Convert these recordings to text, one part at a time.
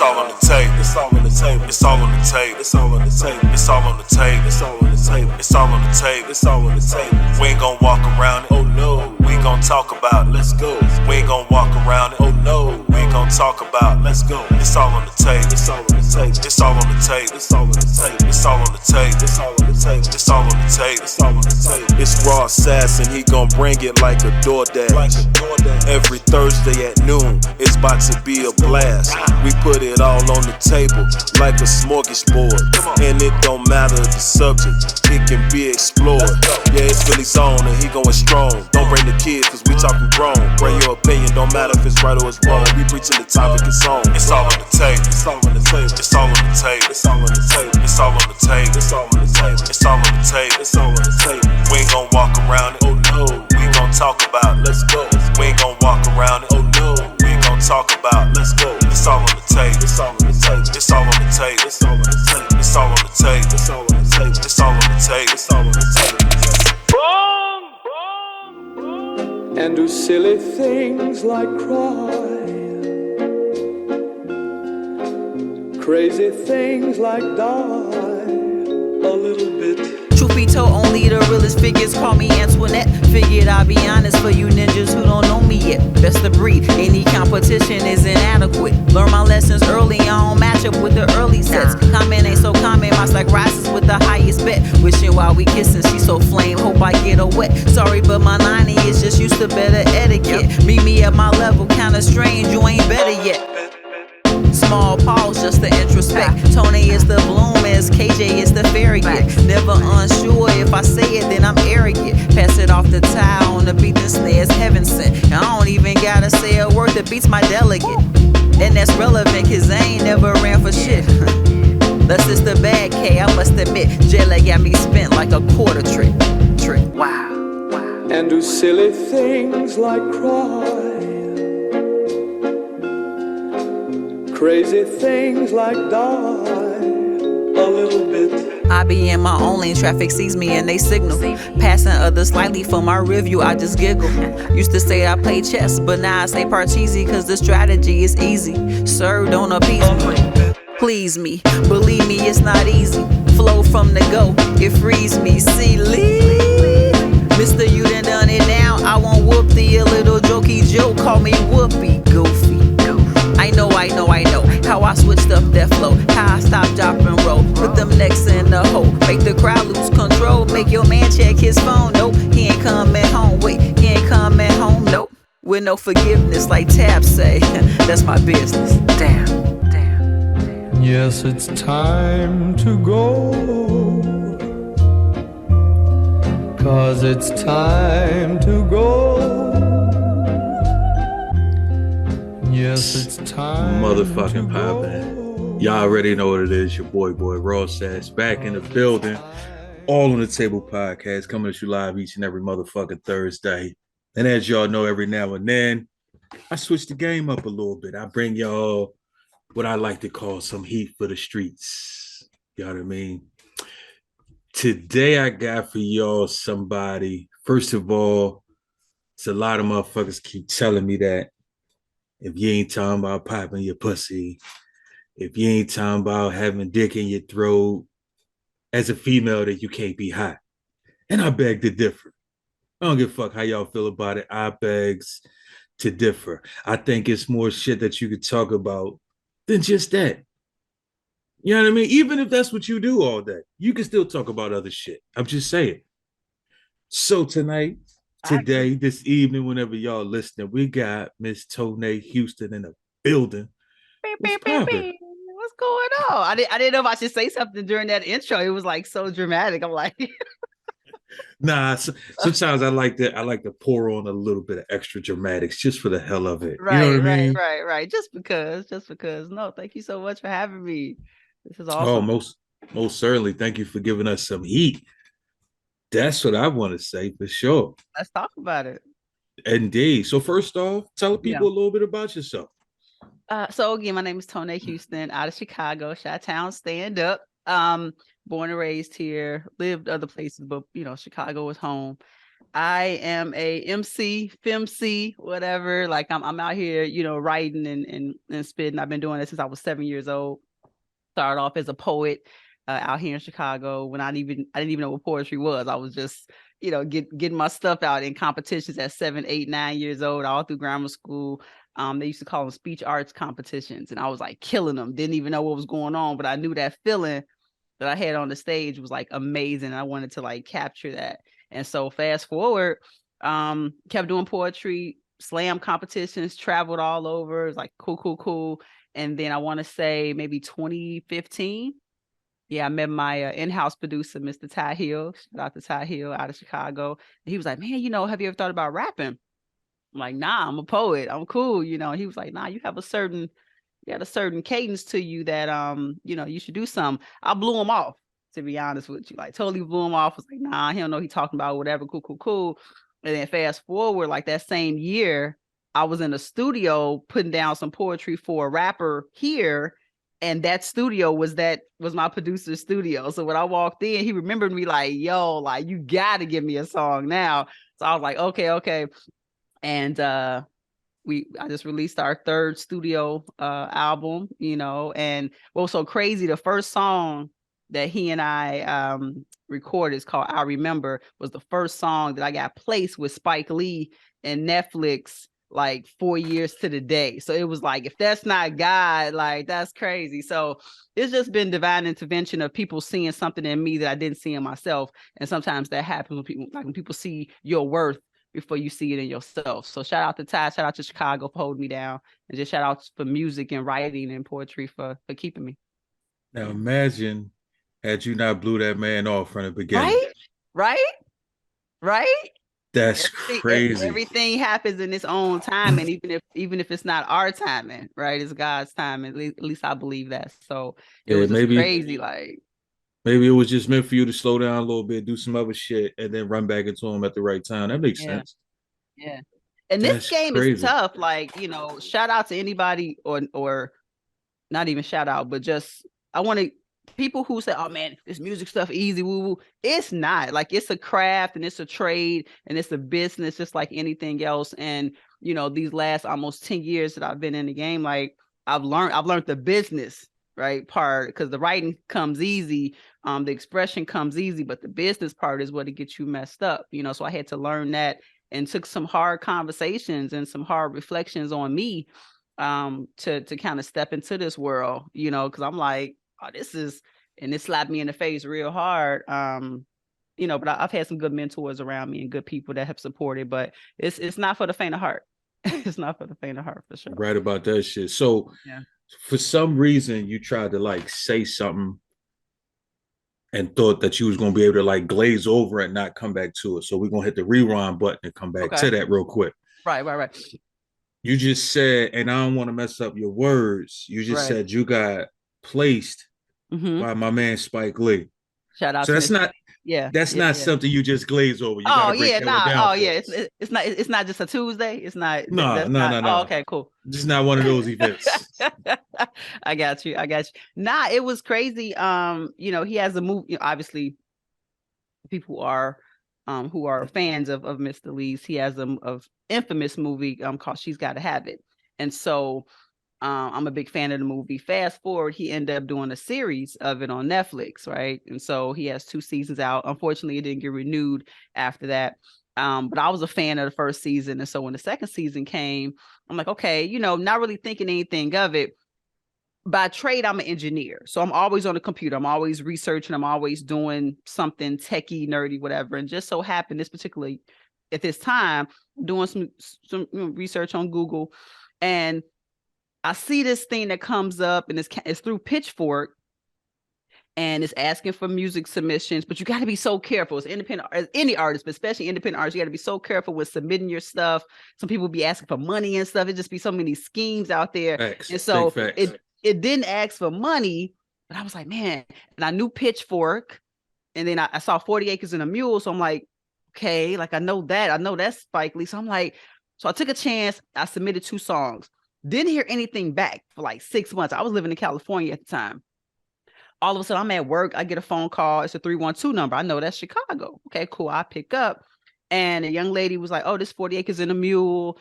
It's all on the table. It's all on the table. It's all on the table. It's all on the table. It's all on the table. It's all on the table. It's all on the table. It's all on the table. We ain't gon' walk around it. Oh no. We ain't gon' talk about it. Let's go. We ain't gon' walk around it. Oh no. We ain't gon' talk about it. Let's go. It's all on the table. It's all on the table. It's all on the table. It's all on the table. It's all on the table. It's all on the table. It's all on the table. It's all on the table. It's raw sass and he gon' bring it like a DoorDash. Every Thursday at noon, it's about to be a blast. We put it all on the table like a smorgasbord. And it don't matter the subject, it can be explored. Yeah, it's really on and he going strong. Don't bring the kids cause we talking grown. Bring your opinion, don't matter if it's right or it's wrong. We preaching the topic, it's on. It's all on the table. It's all on the table. It's all on the table. It's all on the table. It's all on the table. It's all on the table. It's all on the table. It's all on the table. We ain't gon' walk around it. Oh no. We ain't gon' talk about it. Let's go. We ain't gon' walk around it. Oh no. We ain't gon' talk about it. Let's go. It's all on the table. It's all on the table. It's all on the table. It's all on the table. It's all on the table. It's all on the table. It's all on the table. It's all on the table. And do silly things like cry, crazy things like die a little bit. Truth be told, only the realest figures call me Antoinette. Figured I'll be honest for you ninjas who don't know me yet. Best of breed, any competition is inadequate. Learn my lessons early, I don't match up with the early sets. Comment ain't so common, my stack rises with the highest bet. Wishing while we kissing, she so flame, hope I get her wet. Sorry, but my 90 is just used to better etiquette. Meet me at my level, kinda strange, you ain't better yet. Small pause just to introspect. Tony is the bloom as KJ is the fairy. Never unsure if I say it then I'm arrogant. Pass it off the tile on the beat and snares heaven sent. And I don't even gotta say a word that beats my delegate. And that's relevant cause I ain't never ran for shit. That's just the bad K, I must admit. Jelly got me spent like a quarter trick. Wow. And do silly things like cry, crazy things like die a little bit. I be in my own lane, traffic sees me and they signal. Passing others slightly for my review, I just giggle. Used to say I play chess, but now I say Parcheesi cause the strategy is easy. Sir, don't appease me, please me. Believe me, it's not easy. Flow from the go, it frees me. See, leave. Mister, you done it now. I won't whoop thee, a little jokey joke. Call me Whoopi, goofy. I know how I switched up that flow, how I stop, drop, and roll. Put them necks in the hole, make the crowd lose control. Make your man check his phone. Nope, he ain't coming home. Wait, he ain't coming home. Nope, with no forgiveness, like Tab say. That's my business. Damn. Yes, it's time to go, 'cause it's time to go. Yes, it's time. Motherfucking poppin'. Y'all already know what it is. Your boy Ross says back in the building. All on the Table podcast coming at you live each and every motherfucking Thursday. And as y'all know, every now and then I switch the game up a little bit. I bring y'all what I like to call some heat for the streets. You know what I mean? Today I got for y'all somebody. First of all, it's a lot of motherfuckers keep telling me that if you ain't talking about popping your pussy, if you ain't talking about having dick in your throat, as a female, that you can't be hot. And I beg to differ. I don't give a fuck how y'all feel about it. I begs to differ. I think it's more shit that you could talk about than just that. You know what I mean? Even if that's what you do all day, you can still talk about other shit. I'm just saying. So tonight, today, this evening, whenever y'all listening, we got Miss Toine Houston in the building. What's going on? I didn't know if I should say something during that intro. It was like so dramatic. I'm like, nah. Sometimes I like to pour on a little bit of extra dramatics just for the hell of it. Right, you know what I mean? Right. Just because. No, thank you so much for having me. This is awesome. Oh, most certainly. Thank you for giving us some heat. That's what I want to say for sure. Let's talk about it. Indeed. So first off, tell people a little bit about yourself. So again, my name is Toine Houston, out of Chicago, Chi-Town, stand up. Born and raised here, lived other places, but Chicago was home. I am a MC, FemC, whatever. Like I'm out here, writing and spitting. I've been doing it since I was 7 years old. Started off as a poet out here in Chicago when I didn't even know what poetry was. I was just, getting my stuff out in competitions at 7, 8, 9 years old, all through grammar school. They used to call them speech arts competitions, and I was like killing them. Didn't even know what was going on, but I knew that feeling that I had on the stage was like amazing. I wanted to like capture that. And so fast forward, kept doing poetry, slam competitions, traveled all over. It was like cool. And then I want to say maybe 2015. Yeah, I met my in-house producer, Mr. Ty Hill. Shout out to Ty Hill out of Chicago. And he was like, man, have you ever thought about rapping? I'm like, nah, I'm a poet. I'm cool. And he was like, nah, you got a certain cadence to you that you should do something. I blew him off, to be honest with you. Like totally blew him off. I was like, nah, he don't know he talking about whatever. Cool. And then fast forward, like that same year, I was in a studio putting down some poetry for a rapper here. And that studio was my producer's studio. So when I walked in, he remembered me like, yo, like you gotta give me a song now. So I was like, okay. And I just released our third studio album, and what was so crazy, the first song that he and I recorded is called I Remember, was the first song that I got placed with Spike Lee and Netflix like 4 years to the day. So it was like, if that's not God, like that's crazy. So it's just been divine intervention of people seeing something in me that I didn't see in myself. And sometimes that happens when people see your worth before you see it in yourself. So shout out to Ty, shout out to Chicago for holding me down, and just shout out for music and writing and poetry for keeping me. Now imagine had you not blew that man off from the beginning. Right. That's crazy. Everything happens in its own time, and even if it's not our timing, right? It's God's time. At least I believe that. So it was just crazy. Like maybe it was just meant for you to slow down a little bit, do some other shit, and then run back into him at the right time. That makes sense. Yeah. And this game is tough. Like, shout out to anybody or not even shout out, but just I want to people who say, oh man, this music stuff easy, woo. It's not. Like, it's a craft and it's a trade and it's a business just like anything else. And these last almost 10 years that I've been in the game, like I've learned the business right part, because the writing comes easy, the expression comes easy, but the business part is what it gets you messed up. So I had to learn that, and took some hard conversations and some hard reflections on me to kind of step into this world, because I'm like, oh, and it slapped me in the face real hard. But I've had some good mentors around me and good people that have supported, but it's not for the faint of heart. It's not for the faint of heart, for sure. Right about that shit. So for some reason you tried to like say something and thought that you was going to be able to like glaze over it and not come back to it. So we're going to hit the rewind button and come back to that real quick. Right. You just said, and I don't want to mess up your words, you just said you got placed by my man Spike Lee. Shout out. So that's not something you just glaze over. You it's not just a Tuesday. It's not. No. Oh, okay, cool. Just not one of those events. I got you. Nah, it was crazy. He has a movie. Obviously, people who are fans of Mr. Lee's. He has a infamous movie called She's Gotta Have It, and so. I'm a big fan of the movie. Fast forward, he ended up doing a series of it on Netflix, right? And so he has 2 seasons out. Unfortunately, it didn't get renewed after that. But I was a fan of the first season. And so when the second season came, I'm like, okay, not really thinking anything of it. By trade, I'm an engineer. So I'm always on the computer. I'm always researching. I'm always doing something techie, nerdy, whatever. And just so happened at this time, doing some research on Google, and I see this thing that comes up, and it's through Pitchfork, and it's asking for music submissions, but you got to be so careful. It's independent, as any artist, but especially independent artists, you got to be so careful with submitting your stuff. Some people be asking for money and stuff. It just be so many schemes out there. And so it didn't ask for money, but I was like, man, and I knew Pitchfork, and then I saw 40 Acres and a Mule. So I'm like, okay, like I know that's Spike Lee. So I'm like, so I took a chance. I submitted 2 songs. Didn't hear anything back for like 6 months. I was living in California at the time. All of a sudden, I'm at work. I get a phone call. It's a 312 number. I know that's Chicago. Okay, cool. I pick up, And a young lady was like, "Oh, this 40 acres and a mule.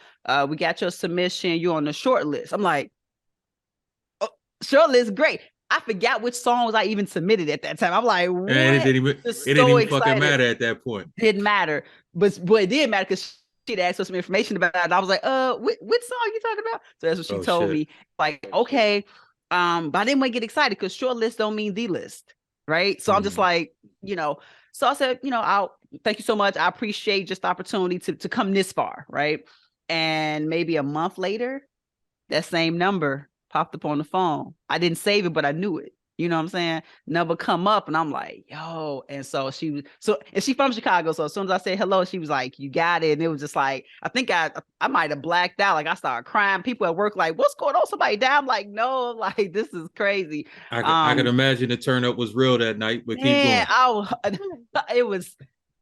We got your submission. You're on the short list." I'm like, "Oh, short list, great." I forgot which songs I even submitted at that time. I'm like, And "What?" Just it didn't so even fucking excited. matter at that point. Didn't matter, but it did matter because she'd asked for some information about it. And I was like, which song are you talking about?" So that's what she Oh told shit. me. Like, okay. But I didn't want to get excited because short list don't mean the list. Right. So I'm just like, so I said, I'll thank you so much. I appreciate just the opportunity to come this far. Right. And maybe a month later, that same number popped up on the phone. I didn't save it, but I knew it. You know what I'm saying? Number come up, and I'm like, yo. And so and she from Chicago. So as soon as I said hello, she was like, "You got it." And it was just like, I think I might have blacked out. Like I started crying. People at work like, "What's going on? Somebody died?" I'm like, no, like this is crazy. I could imagine the turn up was real that night, but keep Man, going. it was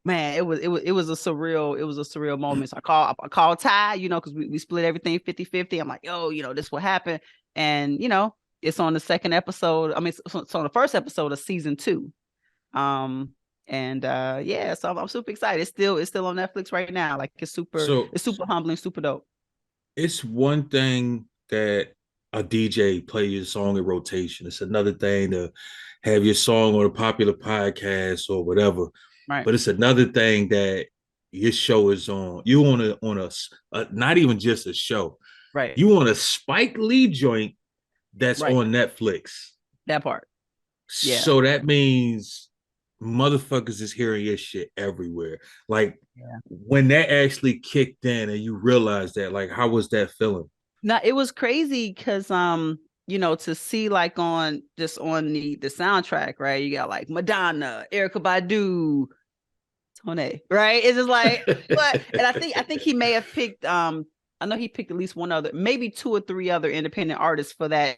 man, it was a surreal moment. So I called Ty, because we split everything 50-50. I'm like, yo, this will happen. And it's on the second episode. I mean, it's on the first episode of season 2. And yeah, so I'm super excited. It's still on Netflix right now. Like So it's super humbling, super dope. it's one thing that a DJ play your song in rotation. It's another thing to have your song on a popular podcast or whatever. Right. But it's another thing that your show is on. You on a not even just a show. Right. You on a Spike Lee joint that's Right. on Netflix. That part. Yeah. So that means motherfuckers is hearing your shit everywhere. Like when that actually kicked in and you realized that, like, how was that feeling? Now it was crazy because to see like on the soundtrack, right? You got like Madonna, Erykah Badu, Toine, right? It's just like, but and I think he may have picked I know he picked at least one other, maybe 2 or 3 other independent artists for that,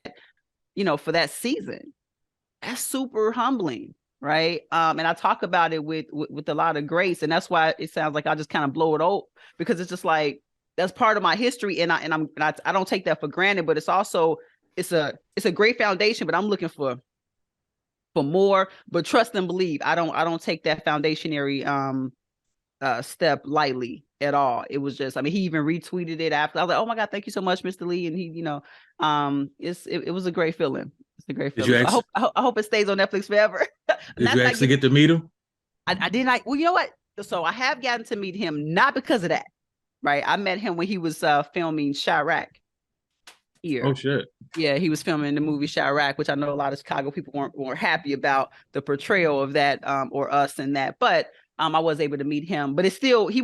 for that season. That's super humbling, right? And I talk about it with a lot of grace, and that's why it sounds like I just kind of blow it out, because it's just like that's part of my history, and I don't take that for granted. But it's also it's a great foundation, but I'm looking for more. But trust and believe. I don't take that foundationary step lightly at all. It was just, I mean, he even retweeted it after. I was like, "Oh my God, thank you so much, Mr. Lee." And he, it was a great feeling. It's a great Did feeling. you So actually I hope it stays on Netflix forever. did Not you that actually get to meet him? I didn't like. Well, you know what? So I have gotten to meet him, not because of that, right? I met him when he was filming Chirac Oh here. shit. Yeah, he was filming the movie Chirac, which I know a lot of Chicago people weren't happy about the portrayal of that, or us in that. But I was able to meet him. But it's still, he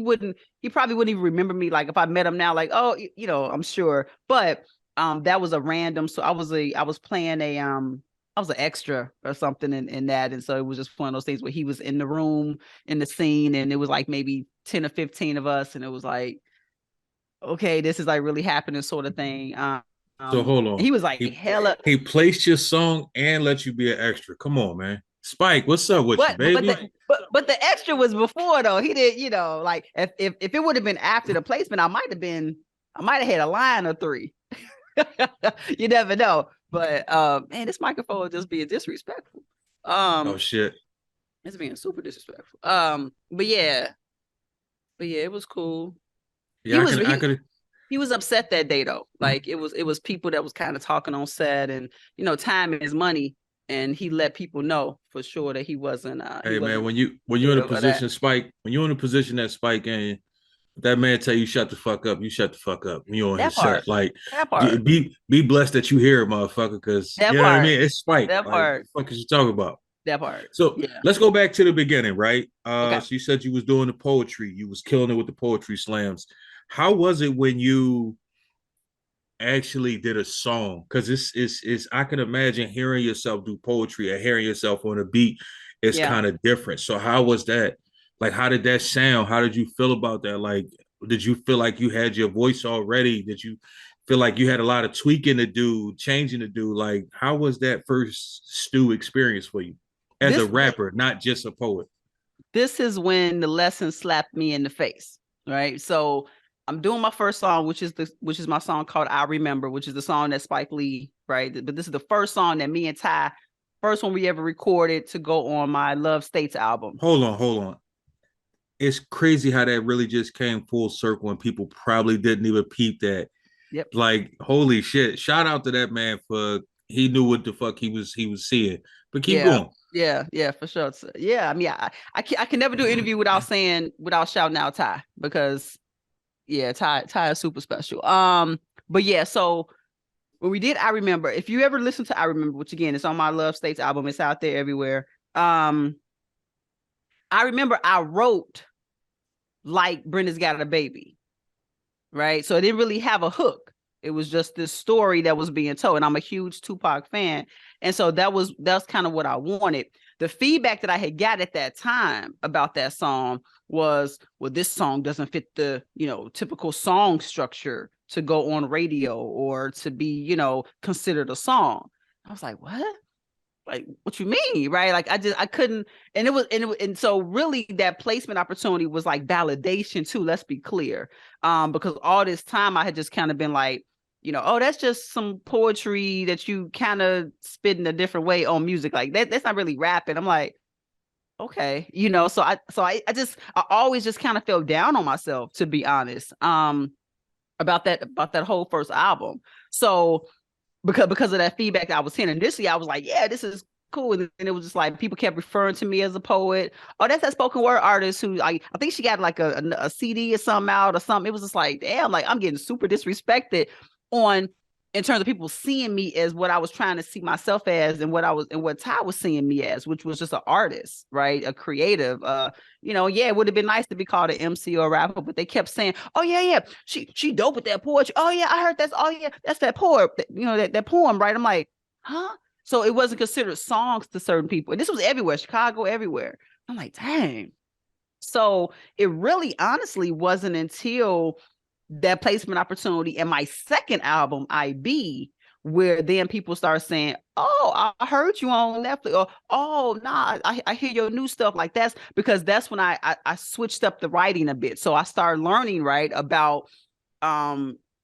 probably wouldn't even remember me. Like if I met him now, like, oh, I'm sure. But that was a random. So I was playing I was an extra or something in that. And so it was just one of those things where he was in the room in the scene, and it was like maybe 10 or 15 of us, and it was like, okay, this is like really happening, sort of thing. So hold on. He was like hella. He placed your song and let you be an extra. Come on, man. Spike, what's up with you, baby? But the extra was before though. He did, like if it would have been after the placement, I might have had a line or 3. You never know. But man, this microphone is just being disrespectful. Oh shit. It's being super disrespectful. But yeah, it was cool. Yeah, I could He was upset that day though. Like it was people that was kind of talking on set, and time is money, and he let people know for sure that he wasn't. Hey man, when you're in a position, Spike, when you're in a position that Spike in, that man tell you shut the fuck up, you shut the fuck up. You on That his part. set. Like That part. be blessed that you hear it, motherfucker, because That you know what I part. mean? It's Spike. That Like part. what the fuck is you talking about? That part. So Yeah. let's go back to the beginning, right? Okay. So you said you was doing the poetry, you was killing it with the poetry slams. How was it when you actually did a song? Because it's I can imagine hearing yourself do poetry and hearing yourself on a beat is Yeah. kind of different. So how was that? Like, how did that sound? How did you feel about that? Like, did you feel like you had your voice already? Did you feel like you had a lot of tweaking to do, changing to do? Like, how was that first stew experience for you as a This rapper, not just a poet? this is when the lesson slapped me in the face, right? So I'm doing my first song, which is my song called "I Remember," which is the song that Spike Lee, right? But this is the first song that me and Ty, first one we ever recorded to go on my Love States album. Hold on. it's crazy how that really just came full circle and people probably didn't even peep that. Yep. Like, holy shit. Shout out to that man for he knew what the fuck he was seeing. But keep Yeah. going. Yeah, for sure. So, yeah, I mean, I can never do an interview without shouting out Ty, because yeah, Ty is super special. But yeah, so when we did I Remember, if you ever listen to I Remember, which again, it's on my Love States album, it's out there everywhere. I remember I wrote like Brenda's Got a Baby, right? So it didn't really have a hook. It was just this story that was being told. And I'm a huge Tupac fan. And so that's kind of what I wanted. The feedback that I had got at that time about that song was, well, this song doesn't fit the, typical song structure to go on radio or to be, considered a song. I was like, what? Like, what you mean, right? Like, I couldn't. And so really that placement opportunity was like validation too, let's be clear. Because all this time I had just kind of been like, oh, that's just some poetry that you kind of spit in a different way on music, like that's not really rapping. I'm like, okay, I always just kind of fell down on myself, to be honest, about that whole first album. So because of that feedback I was hearing initially, I was like, yeah, this is cool. And then it was just like people kept referring to me as a poet. Oh, that's that spoken word artist who I think she got like a CD or something out or something. It was just like, damn, like I'm getting super disrespected on in terms of people seeing me as what I was trying to see myself as, and what Ty was seeing me as, which was just an artist, right? A creative. Yeah, it would have been nice to be called an MC or a rapper, but they kept saying, oh yeah, she dope with that poetry. Oh yeah, I heard that's that poem, that poem, right? I'm like, huh? So it wasn't considered songs to certain people. And this was everywhere, Chicago, everywhere. I'm like, dang. So it really honestly wasn't until that placement opportunity in my second album, IB, where then people start saying, oh, I heard you on Netflix, or oh nah, I hear your new stuff. Like that's when I switched up the writing a bit. So I started learning, right, about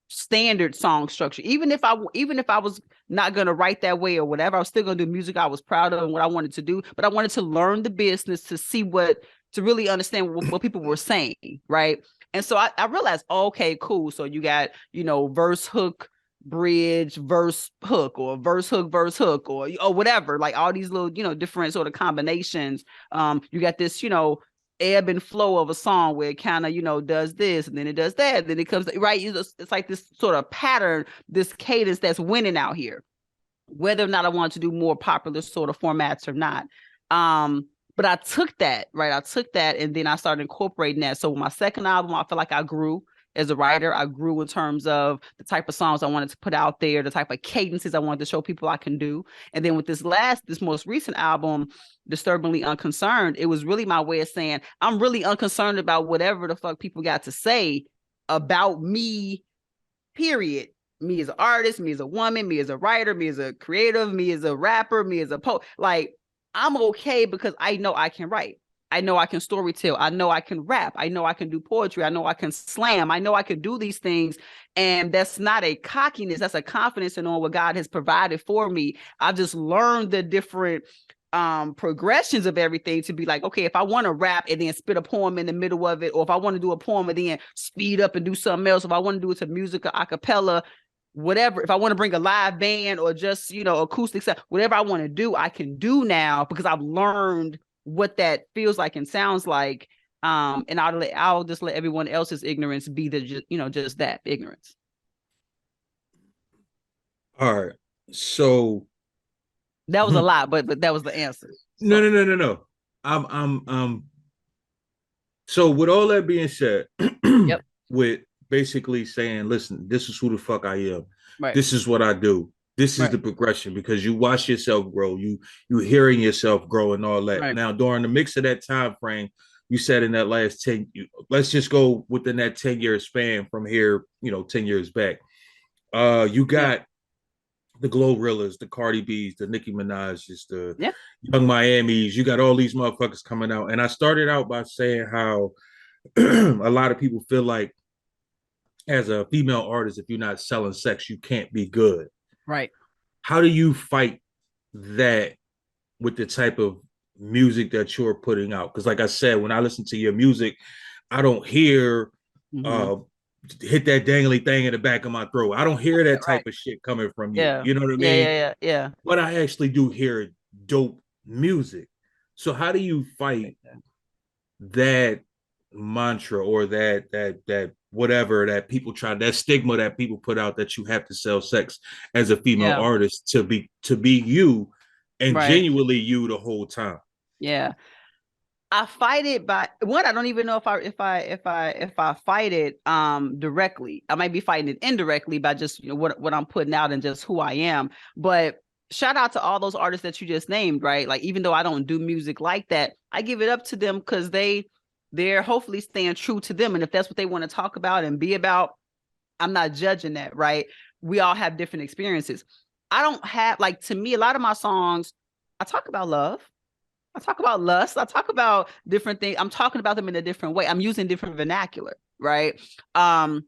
standard song structure. Even if I was not gonna write that way or whatever, I was still gonna do music I was proud of and what I wanted to do. But I wanted to learn the business to see to really understand what people were saying, right? And so I realized, okay, cool. So you got, verse, hook, bridge, verse, hook, or verse, hook, or whatever, like all these little, different sort of combinations. You got this, ebb and flow of a song where it kind of, does this and then it does that. Then it comes, right. It's like this sort of pattern, this cadence that's winning out here, whether or not I want to do more popular sort of formats or not. But I took that, right? I took that and then I started incorporating that. So with my second album, I feel like I grew as a writer. I grew in terms of the type of songs I wanted to put out there, the type of cadences I wanted to show people I can do. And then with this most recent album, Disturbingly Unconcerned, it was really my way of saying, I'm really unconcerned about whatever the fuck people got to say about me, period. Me as an artist, me as a woman, me as a writer, me as a creative, me as a rapper, me as a poet. Like, I'm okay because I know I can write. I know I can storytell. I know I can rap. I know I can do poetry. I know I can slam. I know I can do these things. And that's not a cockiness. That's a confidence in what God has provided for me. I've just learned the different progressions of everything to be like, okay, if I want to rap and then spit a poem in the middle of it, or if I want to do a poem and then speed up and do something else, if I want to do it to music or a cappella, whatever, if I want to bring a live band or just, acoustic stuff, whatever I want to do, I can do now because I've learned what that feels like and sounds like. And I'll just let everyone else's ignorance be just that, ignorance. All right. So that was a lot, but that was the answer. So. No. I'm so with all that being said, yep. With basically saying, listen, this is who the fuck I am. Right. This is what I do. This is the progression, because you watch yourself grow, you hearing yourself grow and all that. Right. Now, during the mix of that time frame, you said in that last 10, let's just go within that 10-year span from here, 10 years back. You got the Glorrillas, the Cardi B's, the Nicki Minaj's, the Young Miami's. You got all these motherfuckers coming out. And I started out by saying how a lot of people feel like as a female artist, if you're not selling sex, you can't be good. Right. How do you fight that with the type of music that you're putting out? Because like I said, when I listen to your music, I don't hear Mm-hmm. uh hit that dangly thing in the back of my throat. I don't hear that Right. type of shit coming from you. Yeah. You know what I Yeah. mean? Yeah. Yeah. Yeah. But I actually do hear dope music. So how do you fight that mantra or that whatever that people try, that stigma that people put out that you have to sell sex as a female Yeah. artist to be you and Right. genuinely you the whole time? Yeah. I fight it by one. I don't even know if I fight it directly. I might be fighting it indirectly by just what I'm putting out and just who I am. But shout out to all those artists that you just named, right? Like even though I don't do music like that, I give it up to them because they're hopefully staying true to them. And if that's what they want to talk about and be about, I'm not judging that, right? We all have different experiences. I don't have like to me, a lot of my songs, I talk about love. I talk about lust. I talk about different things. I'm talking about them in a different way. I'm using different vernacular, right? And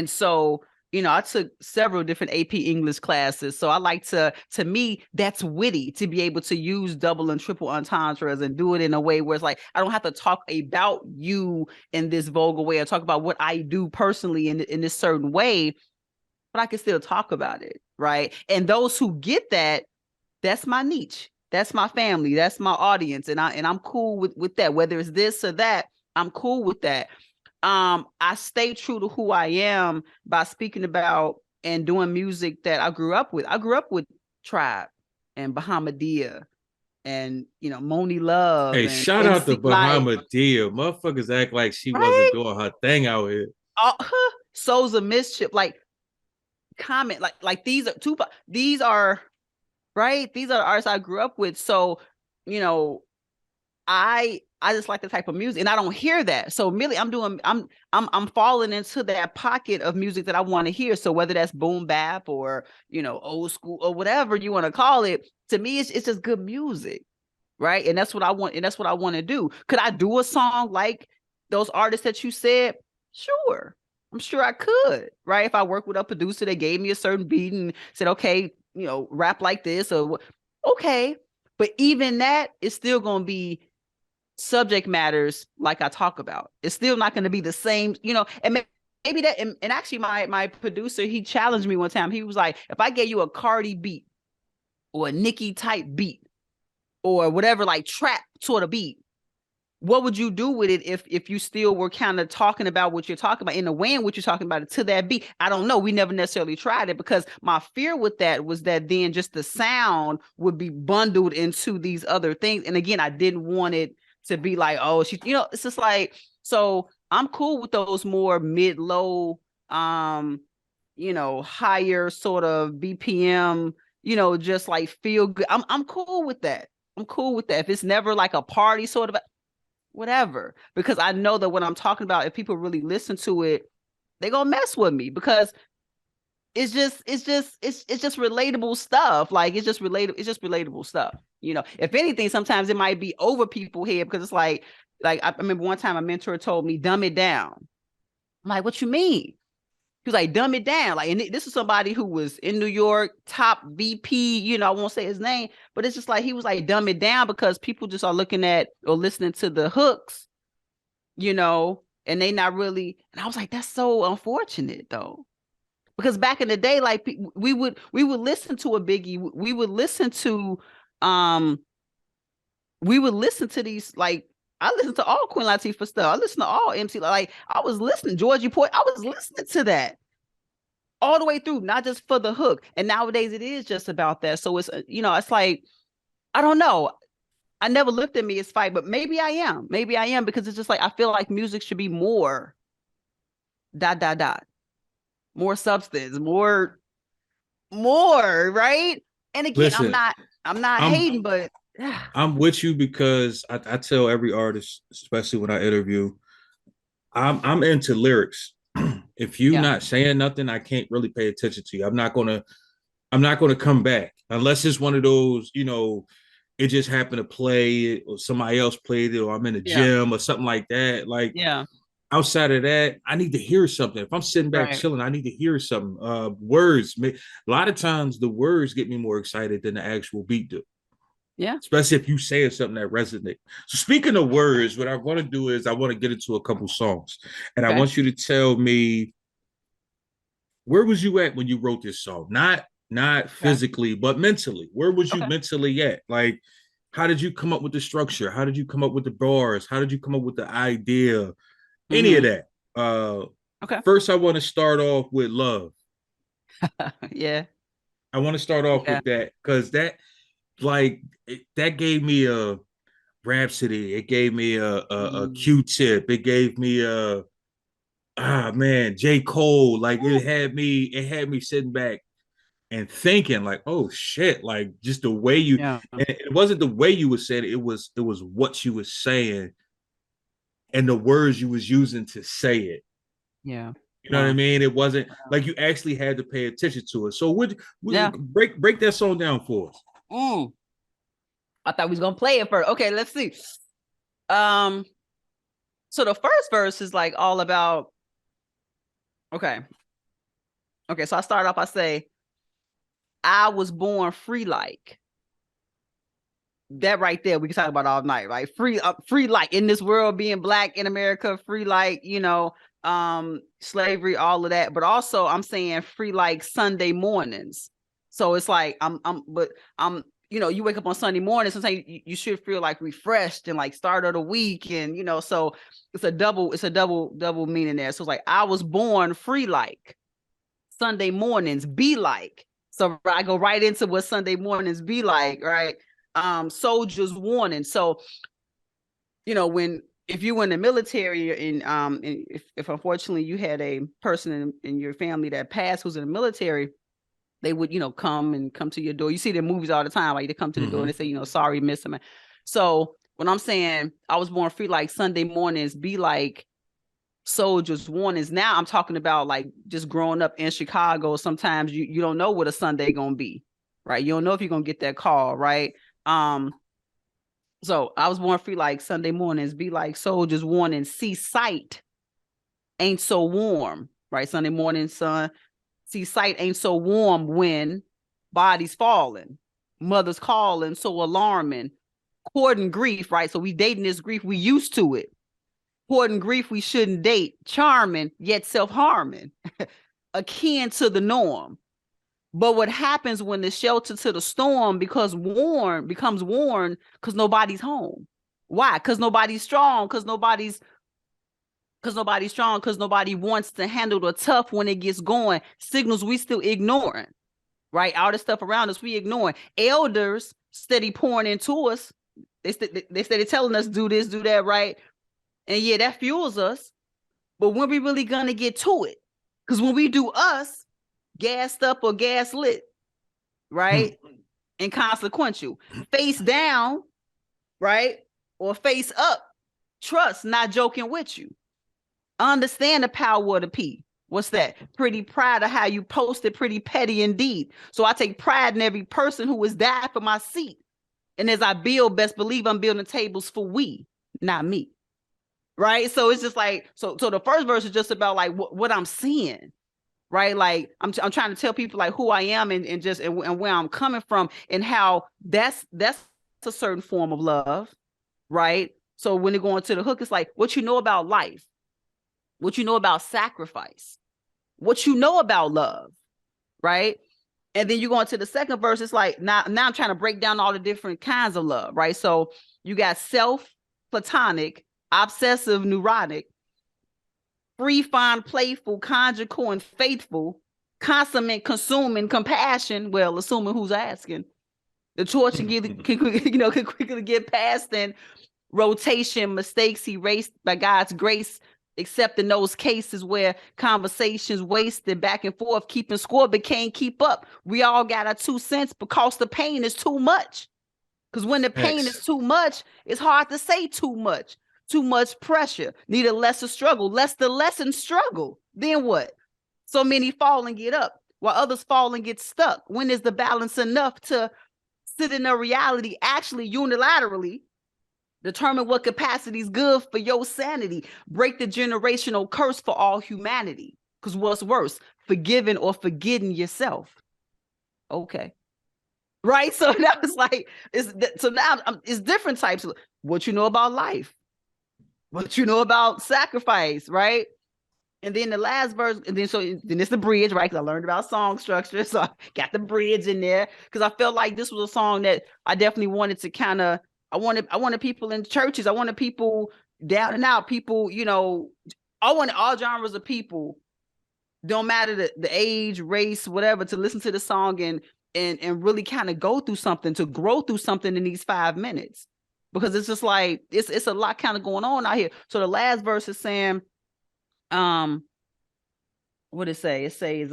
so, I took several different AP English classes. So I like to me, that's witty to be able to use double and triple entendres and do it in a way where it's like, I don't have to talk about you in this vulgar way or talk about what I do personally in this certain way, but I can still talk about it, right? And those who get that, that's my niche. That's my family. That's my audience. And I'm cool with that. Whether it's this or that, I'm cool with that. I stay true to who I am by speaking about and doing music that I grew up with. I grew up with Tribe and Bahamadia and Moni Love Hey, and shout out to MC Light, Bahamadia. Motherfuckers act like she wasn't right? doing her thing out here. Souls of Mischief, like comment, like these are two. These are right. These are the artists I grew up with. So, you know, I just like the type of music, and I don't hear that. So really, I'm falling into that pocket of music that I want to hear. So whether that's boom bap or old school or whatever you want to call it, to me, it's just good music, right? And that's what I want, and that's what I want to do. Could I do a song like those artists that you said? Sure. I'm sure I could, right? If I work with a producer that gave me a certain beat and said, okay, rap like this, or okay. But even that is still going to be subject matters like I talk about. It's still not going to be the same, and maybe that, and actually my producer, he challenged me one time. He was like, if I gave you a Cardi beat or a Nicki type beat or whatever, like trap sort of beat, what would you do with it if you still were kind of talking about what you're talking about in the way in which you're talking about it to that beat? I don't know. We never necessarily tried it because my fear with that was that then just the sound would be bundled into these other things. And again, I didn't want it to be like, oh, it's just like, so I'm cool with those more mid-low, higher sort of BPM, just like feel good. I'm cool with that. I'm cool with that. If it's never like a party sort of whatever, because I know that what I'm talking about, if people really listen to it, they're gonna mess with me because it's just relatable stuff. Like it's just relatable stuff. If anything, sometimes it might be over people's head because it's like I remember one time a mentor told me, dumb it down. I'm like, what you mean? He was like, dumb it down. Like, and this is somebody who was in New York, top VP, I won't say his name, but it's just like, he was like, dumb it down because people just are looking at or listening to the hooks, and they not really. And I was like, that's so unfortunate though. Because back in the day, like we would listen to a Biggie, um, we would listen to these, like, I listened to all Queen Latifah stuff. I listened to all MC. Like I was listening, Georgie Poy. I was listening to that all the way through, not just for the hook. And nowadays it is just about that. So it's it's like, I don't know. I never looked at me as fight, but maybe I am. Maybe I am because it's just like I feel like music should be more dot dot dot, more substance, more, right? And again, Listen, I'm not I'm hating, but I'm with you because I tell every artist, especially when I interview, I'm into lyrics. If you yeah, not saying nothing, I can't really pay attention to you. I'm not gonna come back unless it's one of those, it just happened to play it or somebody else played it or I'm in the yeah, gym or something like that. Like yeah, outside of that, I need to hear something. If I'm sitting back right, chilling, I need to hear some words. A lot of times the words get me more excited than the actual beat do. Yeah. especially if you say something that resonates. So speaking of words, what I want to do is I want to get into a couple songs, and I want you to tell me, where was you at when you wrote this song? Not physically, but mentally. Where was you mentally at? Like, how did you come up with the structure? How did you come up with the bars? How did you come up with the idea? Any of that. First, I want to start off with love. Yeah. I want to start off with that because that gave me a Rhapsody. It gave me a Q-Tip. It gave me a man, J. Cole. Like it had me sitting back and thinking like, oh shit, like just the way you, and it wasn't the way you was saying it, it was what you was saying and the words you was using to say it. Yeah. You know what I mean? It wasn't like you actually had to pay attention to it. So would break that song down for us. I thought we was gonna play it first. Okay, let's see. So the first verse is like all about. Okay, so I start off. I say, I was born free like. That right there, we can talk about all night, right? Free like in this world, being black in America, free like, slavery, all of that. But also I'm saying free like Sunday mornings. So it's like you wake up on Sunday morning, sometimes you should feel like refreshed and like start of the week. And so it's a double meaning there. So it's like I was born free like Sunday mornings be like. So I go right into what Sunday mornings be like, right? Soldiers warning. So, if you were in the military and if unfortunately you had a person in your family that passed who's in the military, they would, come to your door. You see the movies all the time, like they come to the door and they say, sorry, miss him. So when I'm saying I was born free, like Sunday mornings be like soldiers warnings. Now I'm talking about like just growing up in Chicago. Sometimes you don't know what a Sunday gonna be, right? You don't know if you're gonna get that call, right? So I was born free like Sunday mornings be like soldiers warning, see sight ain't so warm, right? Sunday morning sun, see sight ain't so warm when bodies falling, mothers calling, so alarming, courting grief, right? So we dating this grief, we used to it. Courting grief we shouldn't date, charming yet self-harming, akin to the norm. But what happens when the shelter to the storm becomes worn because nobody's home? Why? Because nobody's strong, because nobody wants to handle the tough when it gets going. Signals we still ignoring, right? All the stuff around us we ignoring. Elders steady pouring into us. They steady telling us do this, do that, right? And yeah, that fuels us. But when we really gonna get to it? Because when we do us, gassed up or gas lit, right? Inconsequential. Face down, right? Or face up. Trust, not joking with you. Understand the power of the P. What's that? Pretty proud of how you posted, pretty petty indeed. So I take pride in every person who has died for my seat. And as I build, best believe I'm building tables for we, not me. Right? So it's just like, so the first verse is just about like what I'm seeing. Right, like I'm trying to tell people like who I am and where I'm coming from and how that's a certain form of love, right? So when they go into the hook, it's like what you know about life, what you know about sacrifice, what you know about love, right? And then you go into the second verse, it's like now I'm trying to break down all the different kinds of love, right? So you got self, platonic, obsessive, neurotic, free, fond, playful, conjugal, and faithful, consummate, consuming, compassion. Well, assuming who's asking. The torch can quickly get past and rotation, mistakes erased by God's grace, except in those cases where conversations wasted back and forth, keeping score but can't keep up. We all got our 2 cents because the pain is too much. Because when the pain is too much, it's hard to say too much. Too much pressure, need a lesser struggle, less the lesson struggle. Then what? So many fall and get up while others fall and get stuck. When is the balance enough to sit in a reality, actually unilaterally determine what capacity is good for your sanity, break the generational curse for all humanity? Because what's worse, forgiving or forgetting yourself? Okay. right? So that was like, so now it's different types of what you know about life, what you know about sacrifice, right? And then the last verse, and then it's the bridge, right? Because I learned about song structure, so I got the bridge in there because I felt like this was a song that I definitely wanted to kind of. I wanted people in churches. I wanted people down and out. People, I wanted all genres of people. Don't matter the age, race, whatever, to listen to the song and really kind of go through something, to grow through something in these 5 minutes, because it's just like it's a lot kind of going on out here. So the last verse is saying, what it say? It says,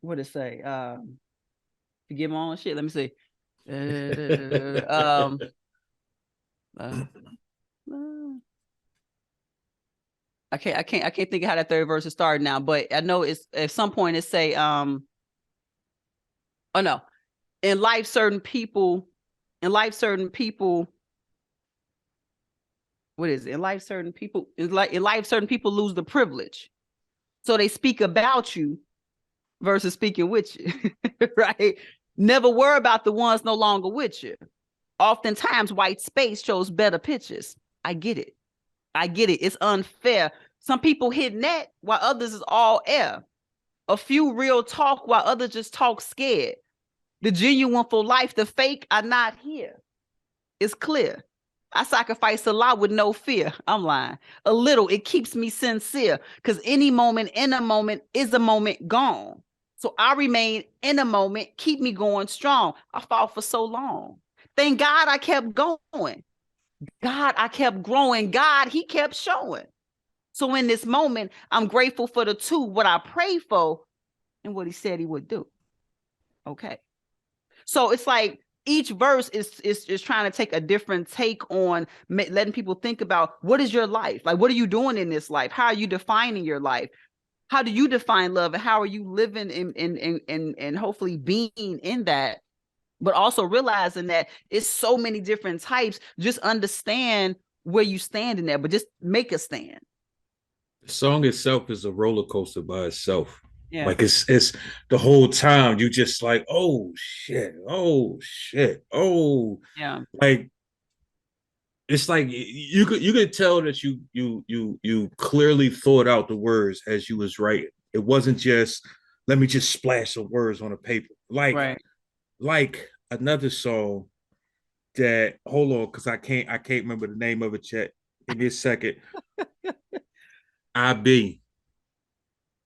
what it say? Forgive my own shit. Let me see. Uh, I can't think of how that third verse is started now, but I know it's at some point it say, oh no, in life certain people, what is it? In life certain people lose the privilege, so they speak about you versus speaking with you, right? Never worry about the ones no longer with you. Oftentimes, white space shows better pictures. I get it. It's unfair. Some people hit net while others is all air. A few real talk while others just talk scared. The genuine for life, the fake are not here. It's clear. I sacrifice a lot with no fear. I'm lying. A little, it keeps me sincere, because any moment in a moment is a moment gone. So I remain in a moment, keep me going strong. I fought for so long. Thank God I kept going. God, I kept growing. God, he kept showing. So in this moment, I'm grateful for the two, what I prayed for and what he said he would do. Okay. So it's like each verse is trying to take a different take on letting people think about, what is your life? Like, what are you doing in this life? How are you defining your life? How do you define love? And how are you living and hopefully being in that? But also realizing that it's so many different types. Just understand where you stand in there, but just make a stand. The song itself is a roller coaster by itself. Yeah. Like it's the whole time you just like, oh shit, oh shit, oh, Yeah. like it's like you could tell that you clearly thought out the words as you was writing. It wasn't just let me just splash some words on a paper. Like another song that, hold on, because I can't remember the name of it yet. Give me a second. IB.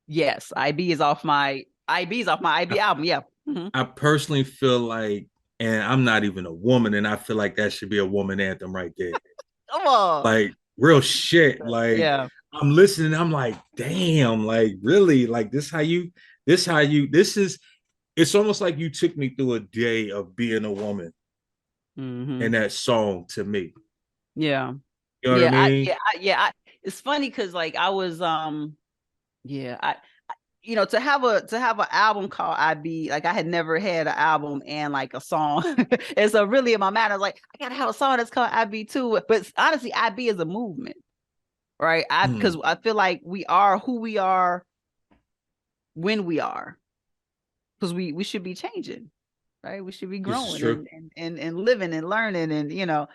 Yes, IB is off my IB album. Yeah. Mm-hmm. I personally feel like, and I'm not even a woman, and I feel like that should be a woman anthem right there. Come on. Like real shit. Like Yeah. I'm listening, I'm like, damn, like really, like this is it's almost like you took me through a day of being a woman in that song to me. Yeah. You know what I mean? It's funny because like I was yeah, to have an album called IB, like I had never had an album and like a song. And so really in my mind, I was like, I gotta have a song that's called IB too. But honestly, IB is a movement, right? Because I feel like we are who we are when we are. Because we should be changing, right? We should be growing and living and learning and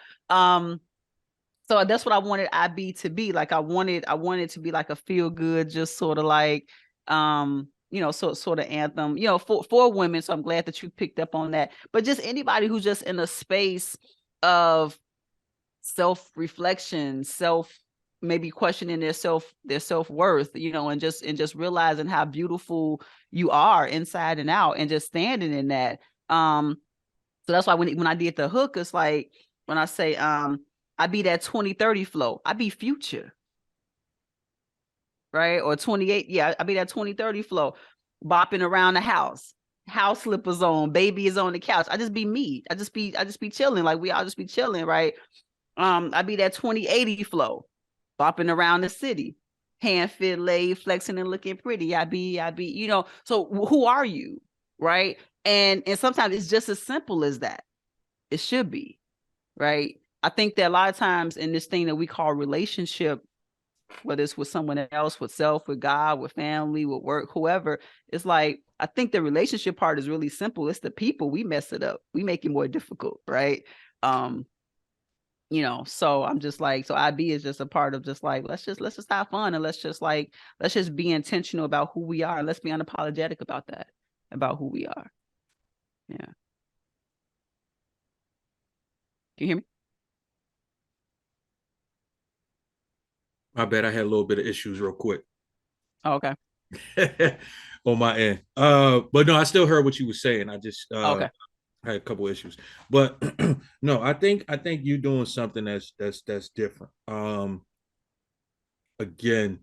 so that's what I wanted IB to be. Like I wanted to be like a feel good, just sort of like sort of anthem, for women. So I'm glad that you picked up on that. But just anybody who's just in a space of self-reflection, maybe questioning their self-worth, and just realizing how beautiful you are inside and out, and just standing in that. So that's why when I did the hook, it's like when I say I be that 2030 flow, I be future. Right? Or 28. Yeah, I be that 2030 flow, bopping around the house slippers on, baby is on the couch. I just be me. I just be chilling. Like we all just be chilling, right? I be that 2080 flow, bopping around the city, hand fit laid, flexing and looking pretty. I be, so who are you? Right? And sometimes it's just as simple as that. It should be, right? I think that a lot of times in this thing that we call relationship, whether it's with someone else, with self, with God, with family, with work, whoever. It's like, I think the relationship part is really simple. It's the people, we mess it up. We make it more difficult, right? So I'm just like, so IB is just a part of just like, let's just have fun, and let's just be intentional about who we are, and let's be unapologetic about that, about who we are. Yeah. Can you hear me? My bad. I had a little bit of issues real quick. Oh, okay. On my end. But no, I still heard what you were saying. I just Okay. had a couple issues. But no, I think you're doing something that's different. Again,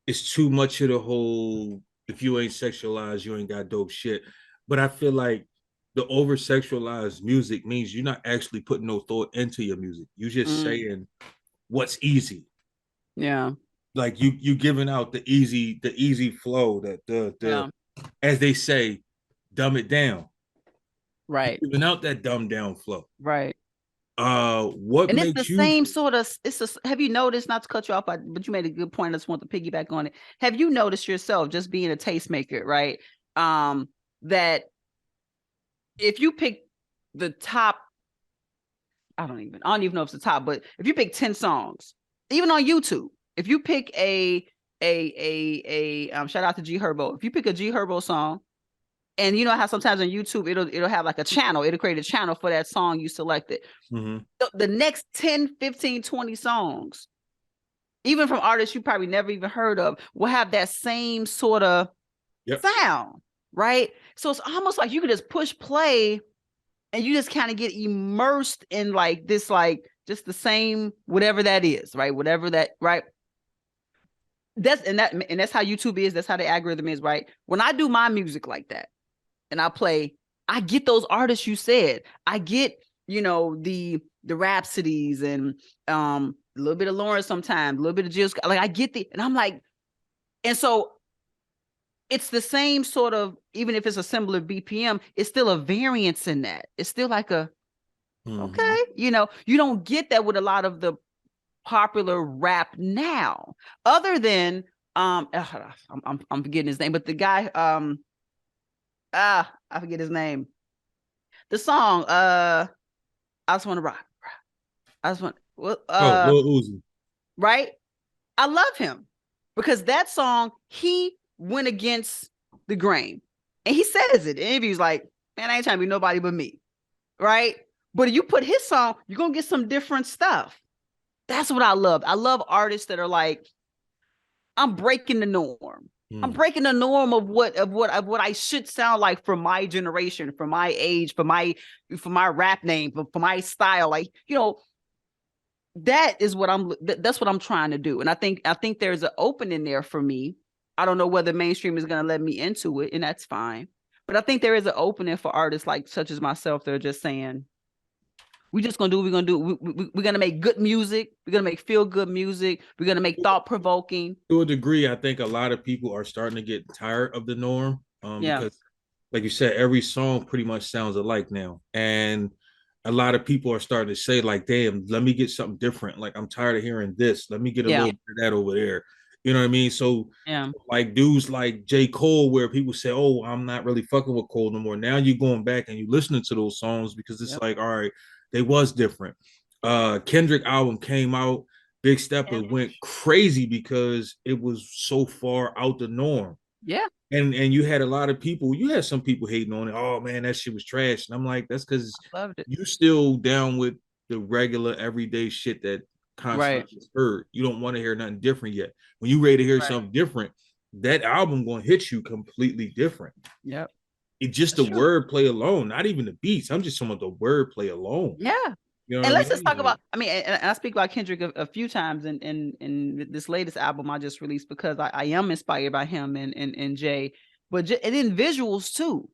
it's too much of the whole if you ain't sexualized, you ain't got dope shit. But I feel like the over sexualized music means you're not actually putting no thought into your music. You're just saying what's easy. Yeah. Like you giving out the easy flow, that the as they say, dumb it down. Right. You're giving out that dumb down flow. Right. What And it's the makes you same sort of, have you noticed, not to cut you off, but you made a good point. I just want to piggyback on it. Have you noticed yourself just being a tastemaker, right? That if you pick the top, I don't even know if it's the top, but if you pick 10 songs, even on YouTube, if you pick a shout out to G Herbo, if you pick a G Herbo song, and you know how sometimes on YouTube it'll have like a channel, it'll create a channel for that song you selected. The next 10, 15, 20 songs, even from artists you probably never even heard of, will have that same sort of sound, right? So it's almost like you could just push play and you just kind of get immersed in like this, like just the same, whatever that is, right? Whatever that, right? That's how YouTube is. That's how the algorithm is, right? When I do my music like that and I play, I get those artists you said. I get, the Rhapsodies and a little bit of Lawrence sometimes, a little bit of Jill Scott. Like I get and I'm like, and so it's the same sort of, even if it's a similar BPM, it's still a variance in that. It's still like okay, you don't get that with a lot of the popular rap now, other than I'm forgetting his name, but the guy I forget his name. The song I just want to rock. I just want Lil Uzi. Right? I love him because that song, he went against the grain. And he says it in interviews like, man, I ain't trying to be nobody but me. Right? But if you put his song, you're gonna get some different stuff. That's what I love. I love artists that are like, I'm breaking the norm. I'm breaking the norm of what I should sound like for my generation, for my age, for my rap name, for my style. Like, that is what that's what I'm trying to do. And I think there's an opening there for me. I don't know whether mainstream is going to let me into it, and that's fine. But I think there is an opening for artists like such as myself that are just saying, we're just going to do what we're going to do. We're going to make good music. We're going to make feel good music. We're going to make thought provoking. To a degree, I think a lot of people are starting to get tired of the norm. Because like you said, every song pretty much sounds alike now. And a lot of people are starting to say like, damn, let me get something different. Like, I'm tired of hearing this. Let me get a little bit of that over there. You know what I mean? So like dudes like J. Cole, where people say, oh, I'm not really fucking with Cole no more. Now you're going back and you listening to those songs because it's like, all right, they was different. Kendrick album came out. Big Stepper went crazy because it was so far out the norm. Yeah. And you had a lot of people, you had some people hating on it. Oh man, that shit was trash. And I'm like, that's because you still down with the regular everyday shit that constantly heard. You don't want to hear nothing different yet. When you ready to hear something different, that album gonna hit you completely different. Yep. It's just the wordplay alone, not even the beats. I'm just talking about the wordplay alone. Yeah. You know and let's just talk about, and I speak about Kendrick a few times in this latest album I just released because I am inspired by him and Jay, and then visuals too,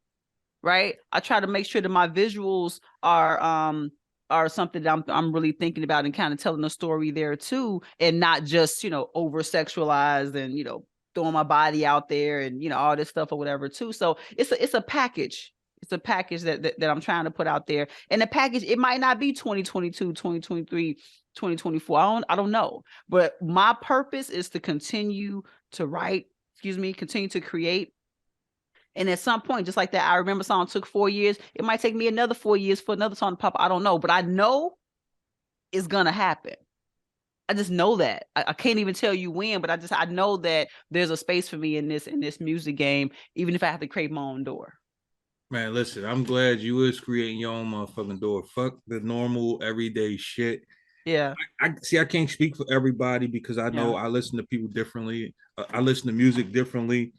right? I try to make sure that my visuals are something that I'm really thinking about and kind of telling a story there too, and not just, over sexualized and, throwing my body out there and, all this stuff or whatever too. So it's a package. It's a package that I'm trying to put out there. And the package, it might not be 2022, 2023, 2024. I don't know. But my purpose is to continue to write, continue to create. And at some point, just like that I Remember song took 4 years, it might take me another 4 years for another song to pop. I don't know. But I know it's gonna happen. I just know that. I can't even tell you when, but I know that there's a space for me in this music game, even if I have to create my own door. Man, listen, I'm glad you is creating your own motherfucking door. Fuck the normal everyday shit. Yeah. I see. I can't speak for everybody because I know I listen to people differently. I listen to music differently,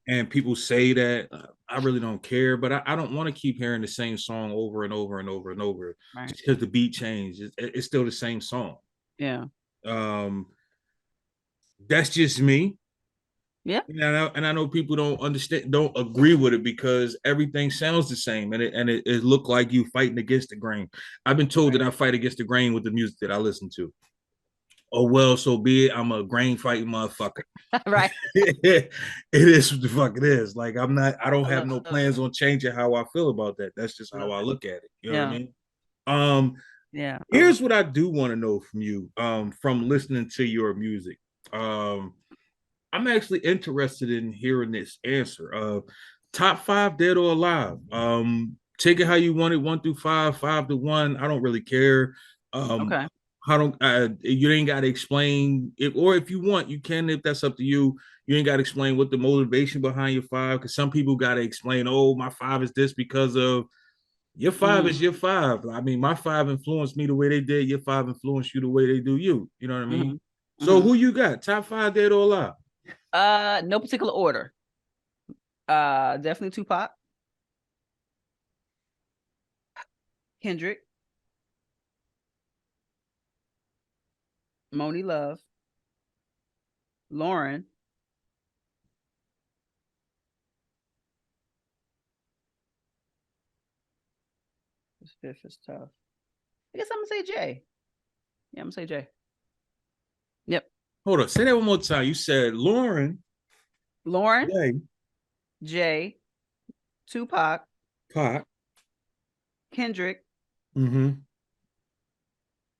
and people say that. I really don't care, but I don't want to keep hearing the same song over and over and over and over just because the beat changed. It's still the same song. Yeah. That's just me. Yeah. And I know people don't agree with it because everything sounds the same and it looked like you fighting against the grain. I've been told that I fight against the grain with the music that I listen to. Oh well, so be it. I'm a grain fighting motherfucker. Right. It is what the fuck it is. Like I don't have no plans on changing how I feel about that. That's just how I look at it. You know what I mean? Here's what I do want to know from you, from listening to your music. I'm actually interested in hearing this answer. Top 5 dead or alive. Take it how you want it, 1 through 5, 5 to 1. I don't really care. Okay. You ain't got to explain it, or if you want, you can. If that's up to you, you ain't got to explain what the motivation behind your 5. Because some people got to explain, oh, my 5 is this because of your 5 is your 5. I mean, my 5 influenced me the way they did. Your 5 influenced you the way they do you. You know what I mean? So who you got? Top 5 dead or alive? No particular order. Definitely Tupac, Kendrick, Moni Love, Lauren, this 5th is tough. I guess I'm gonna say Jay. Yeah, I'm gonna say Jay. Yep. Hold on, say that one more time. You said Lauren, Jay, Tupac, Pac, Kendrick. Mm-hmm.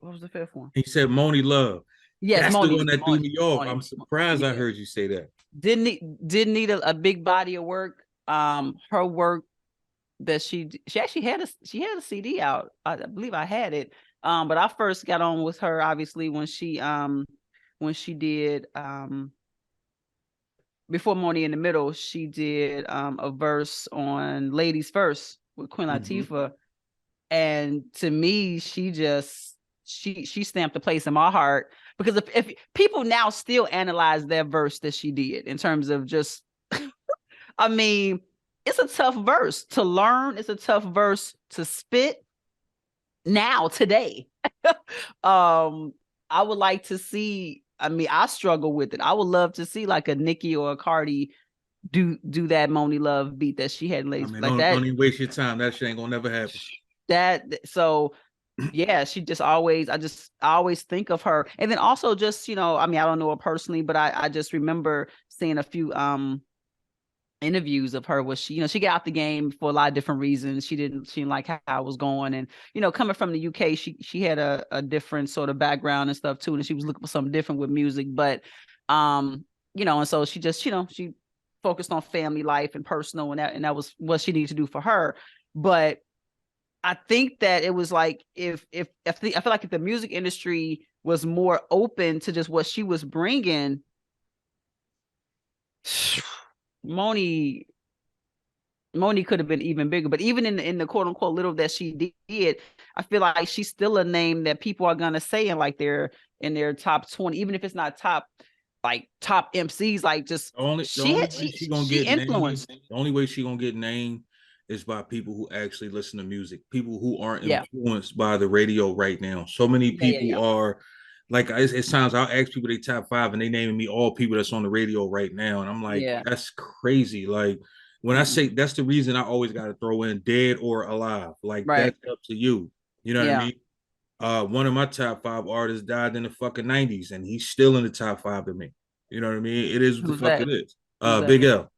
What was the 5th one? He said Moni Love. Yes, that's Moni, the one that threw me off. Moni, I'm surprised I heard you say that. Didn't need a big body of work. Her work that she actually had a CD out. I believe I had it. But I first got on with her obviously when she did before Moni in the Middle, she did a verse on Ladies First with Queen Latifah. And to me, she stamped a place in my heart because if people now still analyze that verse that she did in terms of just, I mean, it's a tough verse to learn. It's a tough verse to spit now, today. I would like to see, I mean, I struggle with it. I would love to see like a Nicki or a Cardi do that Moni Love beat that she had in Ladies. I mean, like that. Don't even waste your time. That shit ain't gonna never happen. So yeah, she just always, I always think of her. And then also just, I mean, I don't know her personally, but I just remember seeing a few interviews of her where she, she got out the game for a lot of different reasons. She didn't like how I was going. And, coming from the UK, she had a different sort of background and stuff too. And she was looking for something different with music. But, and so she just, she focused on family life and personal, and that was what she needed to do for her. But I think that it was like I feel like if the music industry was more open to just what she was bringing, Moni could have been even bigger. But even in the quote unquote little that she did, I feel like she's still a name that people are gonna say in their top 20, even if it's not top MCs. Like just the only way she gonna get named is by people who actually listen to music, people who aren't influenced by the radio right now. So many people are like, it sounds, I'll ask people they top 5 and they naming me all people that's on the radio right now. And I'm like, that's crazy. Like when I say, that's the reason I always got to throw in dead or alive. Like that's up to you. You know what I mean? One of my top 5 artists died in the fucking 90s and he's still in the top 5 to me. You know what I mean? It is what the fuck it is. Big L.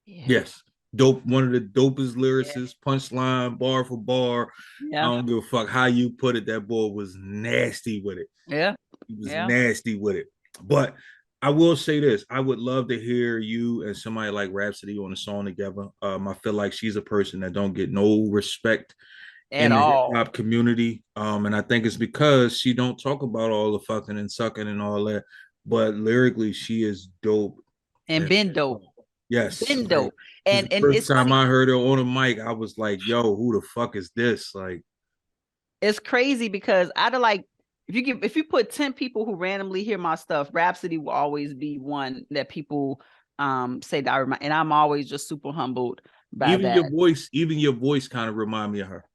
Yes. Dope, one of the dopest lyricists, punchline, bar for bar. I Yeah. don't give a fuck how you put it. That boy was nasty with it. Yeah. He was Yeah. nasty with it. But I will say this: I would love to hear you and somebody like Rhapsody on a song together. I feel like she's a person that don't get no respect At in the hip all. hop community. And I think it's because she don't talk about all the fucking and sucking and all that. But lyrically, she is dope. And And been dope. yes, Been like dope. because the And first it's time funny. I heard her on a mic, I was like, "Yo, who the fuck is this?" Like, It's crazy because out of like if you put 10 people who randomly hear my stuff, Rhapsody will always be one that people say that I remind, and I'm always just super humbled by that. even your voice kind of remind me of her.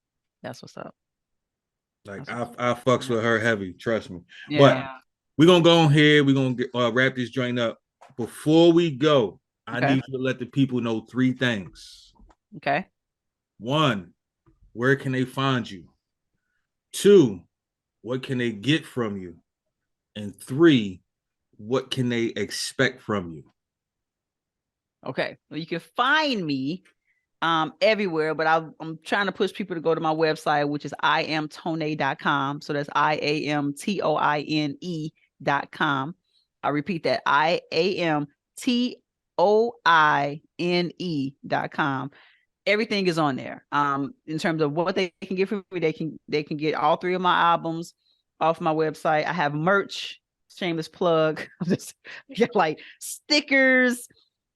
That's what's up. Like That's I, what's up. I fucks with her heavy, trust me. But Yeah. we're gonna go on here. We're gonna wrap this joint up. Before we go, I Okay. need you to let the people know three things. Okay. One, where can they find you? Two, what can they get from you? And three, what can they expect from you? Okay. Well, you can find me everywhere, but I'm trying to push people to go to my website, which is iamtoine.com. So that's IAMTOINE.com. I repeat that, IAMTOINE.com. Everything is on there. In terms of what they can get from me, they can get all three of my albums off my website. I have merch, shameless plug. Just got like stickers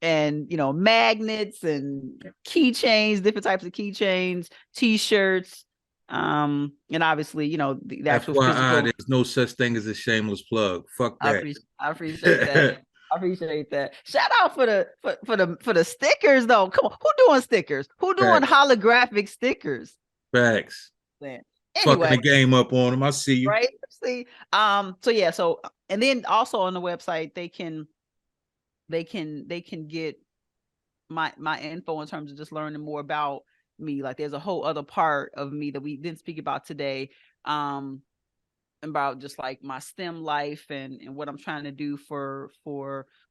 and magnets and keychains, different types of keychains, t-shirts, and obviously the actual FYI, physical. there's no such thing as a shameless plug. Fuck that. I appreciate that. I appreciate that. Shout out for the stickers though. Come on, who doing stickers? Who doing Facts. holographic stickers? Facts. Man. Fucking Anyway, the game up on them. I see you. right? See, so yeah, and then also on the website they can get my info in terms of just learning more about me. Like there's a whole other part of me that we didn't speak about today, about just like my STEM life and what I'm trying to do for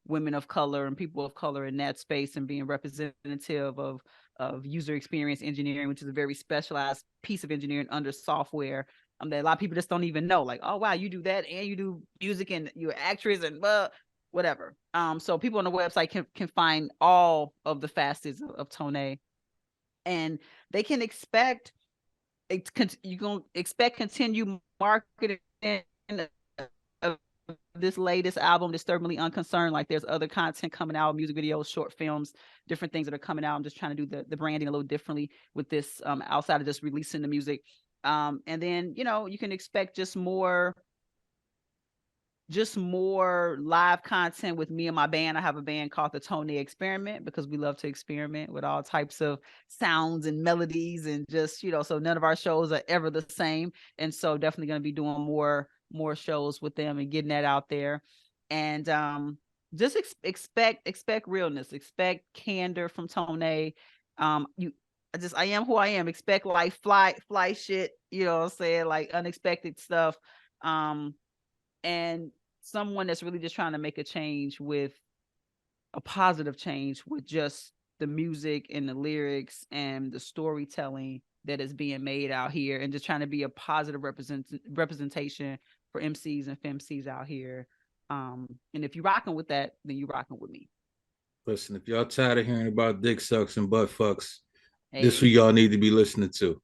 women of color and people of color in that space, and being representative of user experience engineering, which is a very specialized piece of engineering under software, that a lot of people just don't even know. Like, oh wow, you do that and you do music and you're an actress and whatever. So people on the website can find all of the facets of Toine, and they can expect you gonna expect continued marketing of this latest album, Disturbingly Unconcerned. Like there's other content coming out, music videos, short films, different things that are coming out. I'm just trying to do the branding a little differently with this, outside of just releasing the music. And then you can expect just more live content with me and my band. I have a band called the Toine Experiment because we love to experiment with all types of sounds and melodies, and just so none of our shows are ever the same. And so definitely going to be doing more shows with them and getting that out there. And just expect realness, expect candor from Toine. I am who I am. Expect like fly shit, what I'm saying, like unexpected stuff. And someone that's really just trying to make a change, with a positive change, with just the music and the lyrics and the storytelling that is being made out here, and just trying to be a positive representation for MCs and FemCs out here. And if you're rocking with that, then you're rocking with me. Listen, if y'all tired of hearing about dick sucks and butt fucks, this who Hey, y'all need to be listening to.